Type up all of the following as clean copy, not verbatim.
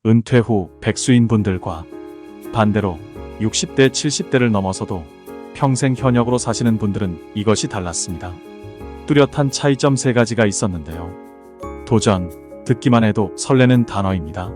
은퇴 후 백수인 분들과 반대로 60대, 70대를 넘어서도 평생 현역으로 사시는 분들은 이것이 달랐습니다. 뚜렷한 차이점 3가지가 있었는데요. 도전, 듣기만 해도 설레는 단어입니다.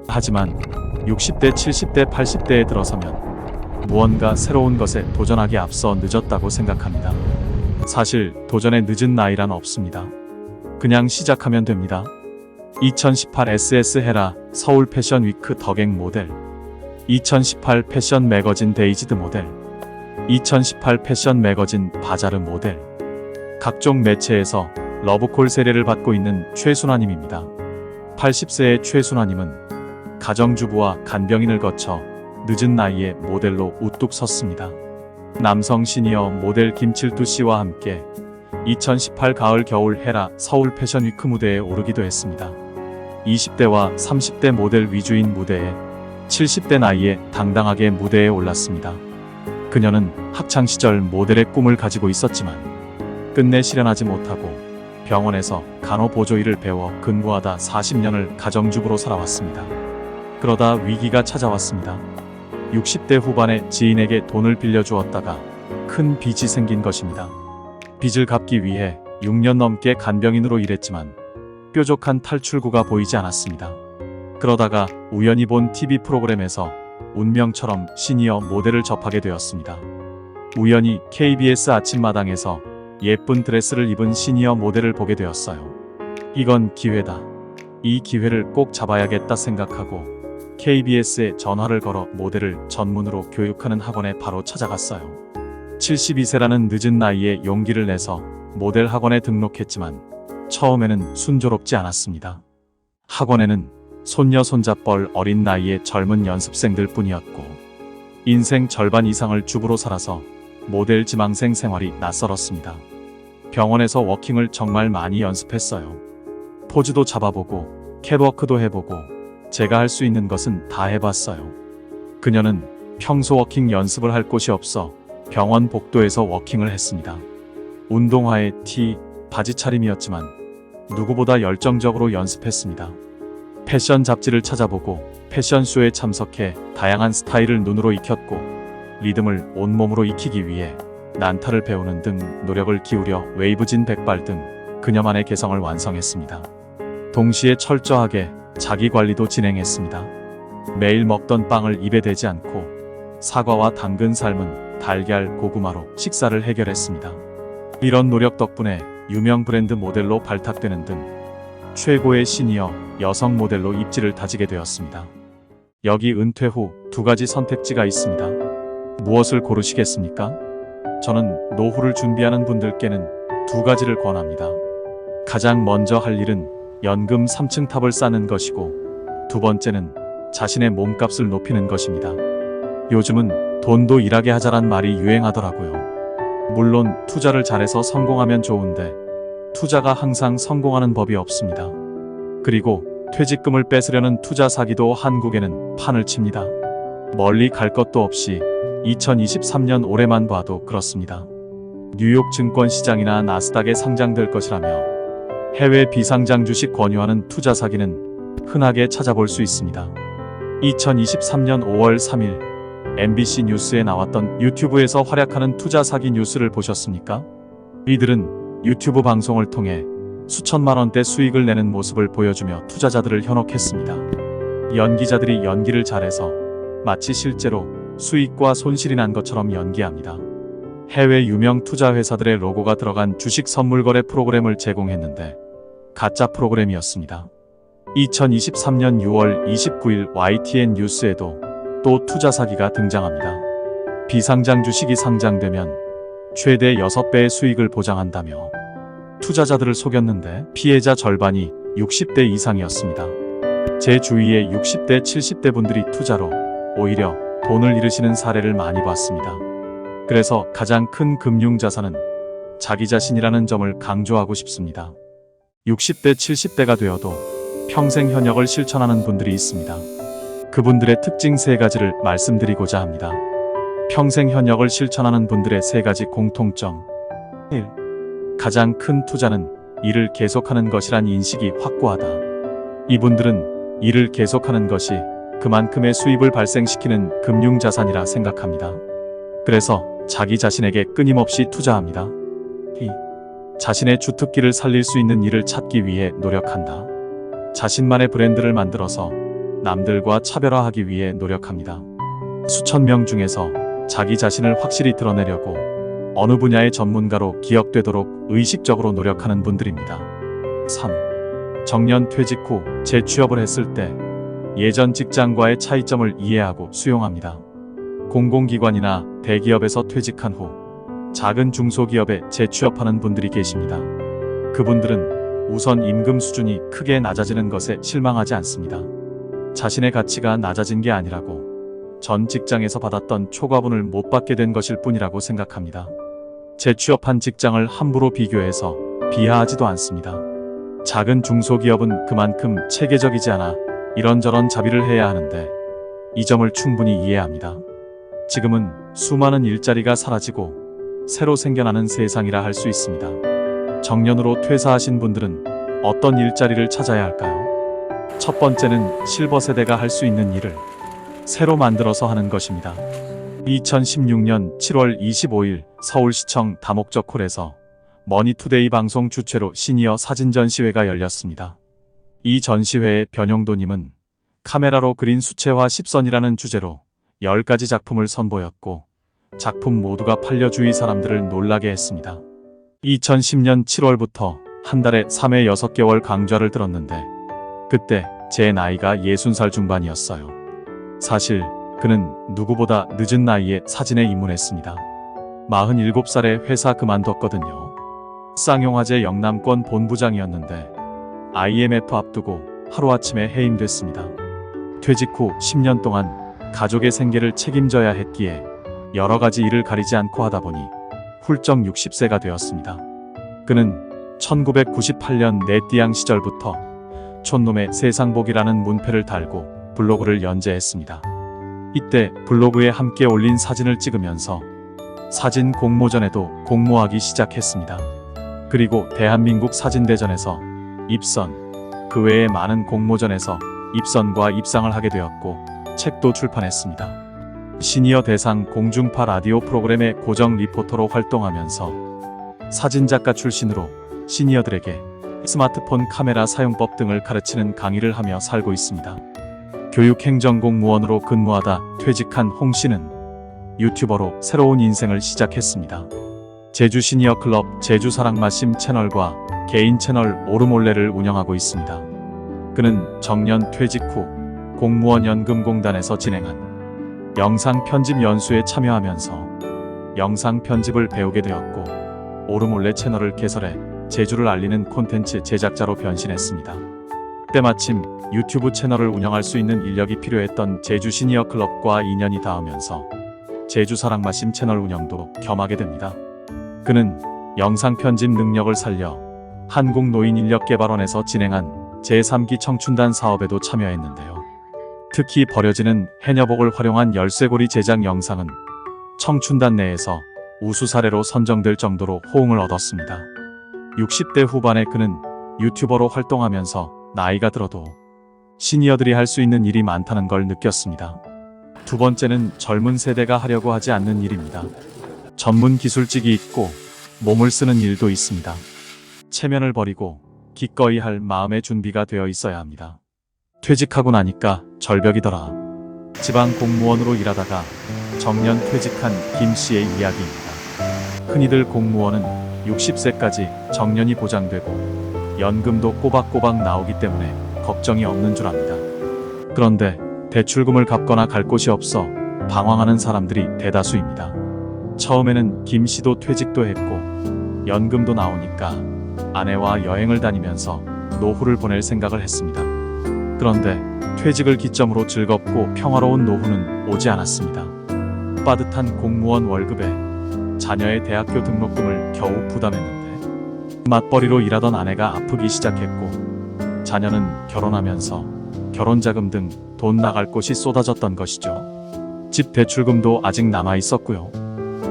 하지만 60대, 70대, 80대에 들어서면 무언가 새로운 것에 도전하기에 앞서 늦었다고 생각합니다. 사실 도전의 늦은 나이란 없습니다. 그냥 시작하면 됩니다. 2018 SS 헤라 서울 패션 위크 더갱 모델, 2018 패션 매거진 데이지드 모델, 2018 패션 매거진 바자르 모델, 각종 매체에서 러브콜 세례를 받고 있는 최순아님입니다. 80세의 최순아님은 가정주부와 간병인을 거쳐 늦은 나이에 모델로 우뚝 섰습니다. 남성 시니어 모델 김칠두 씨와 함께 2018 가을 겨울 헤라 서울 패션 위크 무대에 오르기도 했습니다. 20대와 30대 모델 위주인 무대에 70대 나이에 당당하게 무대에 올랐습니다. 그녀는 학창시절 모델의 꿈을 가지고 있었지만 끝내 실현하지 못하고 병원에서 간호보조 일을 배워 근무하다 40년을 가정주부로 살아왔습니다. 그러다 위기가 찾아왔습니다. 60대 후반에 지인에게 돈을 빌려주었다가 큰 빚이 생긴 것입니다. 빚을 갚기 위해 6년 넘게 간병인으로 일했지만 뾰족한 탈출구가 보이지 않았습니다. 그러다가 우연히 본 TV 프로그램에서 운명처럼 시니어 모델을 접하게 되었습니다. 우연히 KBS 아침마당에서 예쁜 드레스를 입은 시니어 모델을 보게 되었어요. 이건 기회다. 이 기회를 꼭 잡아야겠다 생각하고 KBS에 전화를 걸어 모델을 전문으로 교육하는 학원에 바로 찾아갔어요. 72세라는 늦은 나이에 용기를 내서 모델 학원에 등록했지만 처음에는 순조롭지 않았습니다. 학원에는 손녀 손자뻘 어린 나이의 젊은 연습생들 뿐이었고 인생 절반 이상을 주부로 살아서 모델 지망생 생활이 낯설었습니다. 병원에서 워킹을 정말 많이 연습했어요. 포즈도 잡아보고 캣워크도 해보고 제가 할 수 있는 것은 다 해봤어요. 그녀는 평소 워킹 연습을 할 곳이 없어 병원 복도에서 워킹을 했습니다. 운동화에 티, 바지 차림이었지만 누구보다 열정적으로 연습했습니다. 패션 잡지를 찾아보고 패션쇼에 참석해 다양한 스타일을 눈으로 익혔고 리듬을 온몸으로 익히기 위해 난타를 배우는 등 노력을 기울여 웨이브진 백발 등 그녀만의 개성을 완성했습니다. 동시에 철저하게 자기관리도 진행했습니다. 매일 먹던 빵을 입에 대지 않고 사과와 당근 삶은 달걀, 고구마로 식사를 해결했습니다. 이런 노력 덕분에 유명 브랜드 모델로 발탁되는 등 최고의 시니어 여성 모델로 입지를 다지게 되었습니다. 여기 은퇴 후 2가지 선택지가 있습니다. 무엇을 고르시겠습니까? 저는 노후를 준비하는 분들께는 2가지를 권합니다. 가장 먼저 할 일은 연금 3층 탑을 쌓는 것이고 2번째는 자신의 몸값을 높이는 것입니다. 요즘은 돈도 일하게 하자란 말이 유행하더라고요. 물론 투자를 잘해서 성공하면 좋은데 투자가 항상 성공하는 법이 없습니다. 그리고 퇴직금을 뺏으려는 투자 사기도 한국에는 판을 칩니다. 멀리 갈 것도 없이 2023년 올해만 봐도 그렇습니다. 뉴욕 증권시장이나 나스닥에 상장될 것이라며 해외 비상장 주식 권유하는 투자 사기는 흔하게 찾아볼 수 있습니다. 2023년 5월 3일 MBC 뉴스에 나왔던 유튜브에서 활약하는 투자 사기 뉴스를 보셨습니까? 이들은 유튜브 방송을 통해 수천만 원대 수익을 내는 모습을 보여주며 투자자들을 현혹했습니다. 연기자들이 연기를 잘해서 마치 실제로 수익과 손실이 난 것처럼 연기합니다. 해외 유명 투자 회사들의 로고가 들어간 주식 선물 거래 프로그램을 제공했는데 가짜 프로그램이었습니다. 2023년 6월 29일 YTN 뉴스에도 또 투자 사기가 등장합니다. 비상장 주식이 상장되면 최대 6배의 수익을 보장한다며 투자자들을 속였는데 피해자 절반이 60대 이상이었습니다. 제 주위에 60대, 70대 분들이 투자로 오히려 돈을 잃으시는 사례를 많이 봤습니다. 그래서 가장 큰 금융자산은 자기 자신이라는 점을 강조하고 싶습니다. 60대, 70대가 되어도 평생 현역을 실천하는 분들이 있습니다. 그분들의 특징 3가지를 말씀드리고자 합니다. 평생 현역을 실천하는 분들의 3가지 공통점. 1. 가장 큰 투자는 일을 계속하는 것이란 인식이 확고하다. 이분들은 일을 계속하는 것이 그만큼의 수입을 발생시키는 금융자산이라 생각합니다. 그래서 자기 자신에게 끊임없이 투자합니다. 자신의 주특기를 살릴 수 있는 일을 찾기 위해 노력한다. 자신만의 브랜드를 만들어서 남들과 차별화하기 위해 노력합니다. 수천 명 중에서 자기 자신을 확실히 드러내려고 어느 분야의 전문가로 기억되도록 의식적으로 노력하는 분들입니다. 3. 정년 퇴직 후 재취업을 했을 때 예전 직장과의 차이점을 이해하고 수용합니다. 공공기관이나 대기업에서 퇴직한 후 작은 중소기업에 재취업하는 분들이 계십니다. 그분들은 우선 임금 수준이 크게 낮아지는 것에 실망하지 않습니다. 자신의 가치가 낮아진 게 아니라고 전 직장에서 받았던 초과분을 못 받게 된 것일 뿐이라고 생각합니다. 재취업한 직장을 함부로 비교해서 비하하지도 않습니다. 작은 중소기업은 그만큼 체계적이지 않아 이런저런 자비를 해야 하는데 이 점을 충분히 이해합니다. 지금은 수많은 일자리가 사라지고 새로 생겨나는 세상이라 할 수 있습니다. 정년으로 퇴사하신 분들은 어떤 일자리를 찾아야 할까요? 첫 번째는 실버 세대가 할 수 있는 일을 새로 만들어서 하는 것입니다. 2016년 7월 25일 서울시청 다목적홀에서 머니투데이 방송 주최로 시니어 사진 전시회가 열렸습니다. 이 전시회의 변용도님은 카메라로 그린 수채화 10선이라는 주제로 10가지 작품을 선보였고 작품 모두가 팔려 주위 사람들을 놀라게 했습니다. 2010년 7월부터 한 달에 3회 6개월 강좌를 들었는데 그때 제 나이가 60살 중반이었어요. 사실 그는 누구보다 늦은 나이에 사진에 입문했습니다. 47살에 회사 그만뒀거든요. 쌍용화재 영남권 본부장이었는데 IMF 앞두고 하루아침에 해임됐습니다. 퇴직 후 10년 동안 가족의 생계를 책임져야 했기에 여러 가지 일을 가리지 않고 하다 보니 훌쩍 60세가 되었습니다. 그는 1998년 내띠양 시절부터 촌놈의 세상복이라는 문패를 달고 블로그를 연재했습니다. 이때 블로그에 함께 올린 사진을 찍으면서 사진 공모전에도 공모하기 시작했습니다. 그리고 대한민국 사진대전에서 입선, 그 외에 많은 공모전에서 입선과 입상을 하게 되었고 책도 출판했습니다. 시니어 대상 공중파 라디오 프로그램의 고정 리포터로 활동하면서 사진작가 출신으로 시니어들에게 스마트폰 카메라 사용법 등을 가르치는 강의를 하며 살고 있습니다. 교육행정공무원으로 근무하다 퇴직한 홍 씨는 유튜버로 새로운 인생을 시작했습니다. 제주 시니어 클럽 제주 사랑마심 채널과 개인 채널 오르몰레를 운영하고 있습니다. 그는 정년 퇴직 후 공무원 연금공단에서 진행한 영상 편집 연수에 참여하면서 영상 편집을 배우게 되었고 오르몰레 채널을 개설해 제주를 알리는 콘텐츠 제작자로 변신했습니다. 때마침 유튜브 채널을 운영할 수 있는 인력이 필요했던 제주 시니어 클럽과 인연이 닿으면서 제주 사랑마심 채널 운영도 겸하게 됩니다. 그는 영상 편집 능력을 살려 한국노인인력개발원에서 진행한 제3기 청춘단 사업에도 참여했는데요. 특히 버려지는 해녀복을 활용한 열쇠고리 제작 영상은 청춘단 내에서 우수 사례로 선정될 정도로 호응을 얻었습니다. 60대 후반에 그는 유튜버로 활동하면서 나이가 들어도 시니어들이 할 수 있는 일이 많다는 걸 느꼈습니다. 두 번째는 젊은 세대가 하려고 하지 않는 일입니다. 전문 기술직이 있고 몸을 쓰는 일도 있습니다. 체면을 버리고 기꺼이 할 마음의 준비가 되어 있어야 합니다. 퇴직하고 나니까 절벽이더라. 지방 공무원으로 일하다가 정년 퇴직한 김 씨의 이야기입니다. 흔히들 공무원은 60세까지 정년이 보장되고 연금도 꼬박꼬박 나오기 때문에 걱정이 없는 줄 압니다. 그런데 대출금을 갚거나 갈 곳이 없어 방황하는 사람들이 대다수입니다. 처음에는 김 씨도 퇴직도 했고 연금도 나오니까 아내와 여행을 다니면서 노후를 보낼 생각을 했습니다. 그런데 퇴직을 기점으로 즐겁고 평화로운 노후는 오지 않았습니다. 빠듯한 공무원 월급에 자녀의 대학교 등록금을 겨우 부담했는데 맞벌이로 일하던 아내가 아프기 시작했고 자녀는 결혼하면서 결혼자금 등 돈 나갈 곳이 쏟아졌던 것이죠. 집 대출금도 아직 남아 있었고요.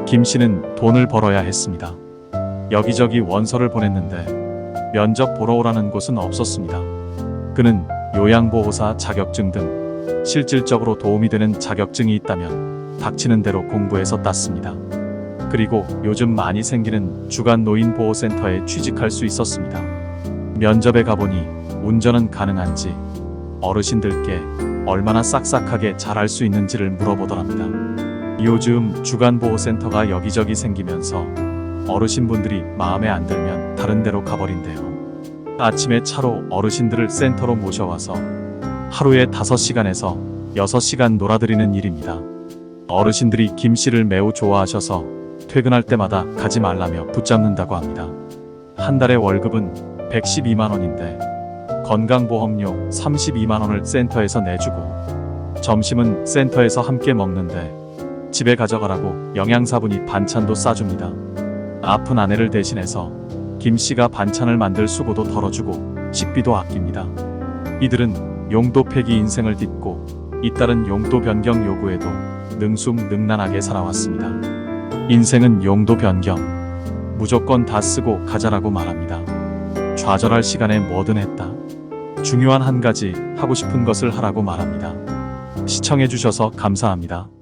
김 씨는 돈을 벌어야 했습니다. 여기저기 원서를 보냈는데 면접 보러 오라는 곳은 없었습니다. 그는 요양보호사 자격증 등 실질적으로 도움이 되는 자격증이 있다면 닥치는 대로 공부해서 땄습니다. 그리고 요즘 많이 생기는 주간 노인보호센터에 취직할 수 있었습니다. 면접에 가보니 운전은 가능한지, 어르신들께 얼마나 싹싹하게 잘할 수 있는지를 물어보더랍니다. 요즘 주간보호센터가 여기저기 생기면서 어르신분들이 마음에 안 들면 다른 데로 가버린대요. 아침에 차로 어르신들을 센터로 모셔와서 하루에 5시간에서 6시간 놀아드리는 일입니다. 어르신들이 김 씨를 매우 좋아하셔서 퇴근할 때마다 가지 말라며 붙잡는다고 합니다. 한 달에 월급은 112만 원인데 건강보험료 32만 원을 센터에서 내주고 점심은 센터에서 함께 먹는데 집에 가져가라고 영양사분이 반찬도 싸줍니다. 아픈 아내를 대신해서 김 씨가 반찬을 만들 수고도 덜어주고 식비도 아낍니다. 이들은 용도 폐기 인생을 딛고 잇따른 용도 변경 요구에도 능숙능란하게 살아왔습니다. 인생은 용도 변경, 무조건 다 쓰고 가자라고 말합니다. 좌절할 시간에 뭐든 했다. 중요한 한 가지 하고 싶은 것을 하라고 말합니다. 시청해주셔서 감사합니다.